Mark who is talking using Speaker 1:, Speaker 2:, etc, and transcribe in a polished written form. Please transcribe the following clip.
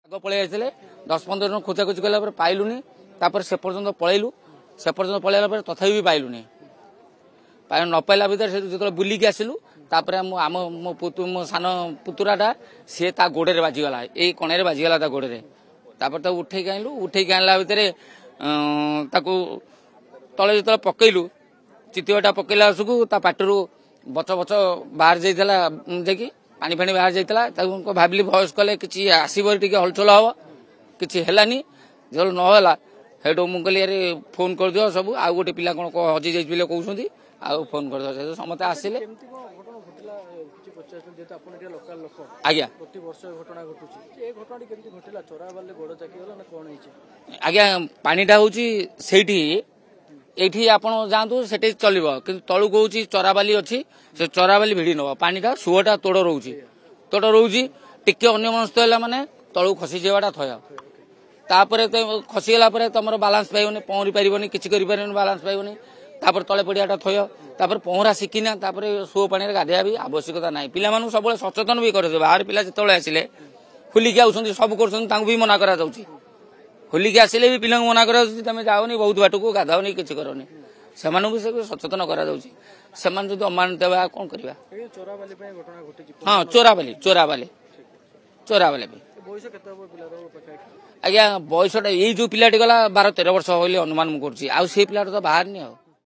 Speaker 1: आग पलि आए 10-15 जन खोजाखोजी कला पाइलुनि से पर्यंत पलैलु से पर्यंत पलैला तथापि भी पाइलुनि न पाइला भितर जो बुलिकी आसिलु आम मो सान पुतुराटा सी ता गोड़े बाजिगला यही कणे बाजिगला गोड़े उठे आनला भितर तले जो पकईलु चितिवाटा पकईला आसकू पाटर बच बच बाहर जाकि पानी फाणी बाहर जाता भाविली भयस कले कि आसब टे हलचल हम कि जो नहला हेटू मुझे अरे फोन कर दियो सब आउ गोटे पिला कौन हजि जाइए कहते आउ फोन कर दियो समस्त आसिले आज्ञा आज्ञा पानीटा हूँ ये आप जातु से चलो कि तलू कौच चराबाली अच्छी से चराबाली भिड़ी नब पानीटा सुहटा तोड़ रोचे टिके अन्यमनस्क है माने तलू खसी जावाटा थय तापर खसीगला तुम बालांस पाइबनी पहरी पारनी किसी बालांस पाइबनी तापर तले पड़ियाटा थय तापर पहरा शिखिना सुओ पानी गाधेया भी आवश्यकता ना पिला सब सचेतन भी करे बाहर पिला जो आसिले होलिकी आउट सब कर भी मना करा होलिकी आसिले भी पिला मना करा तुम जाओनी बहुत बाट को गाधाओनी किसी करनी से सचेतन करा जो अमानित कौन करवा हाँ चोराबाली चोराबाली चोराबाली आज्ञा बयसटा यही जो पिलाटी गला 12-13 वर्ष अनुमान मुझे पिलाटा तो बाहर नहीं।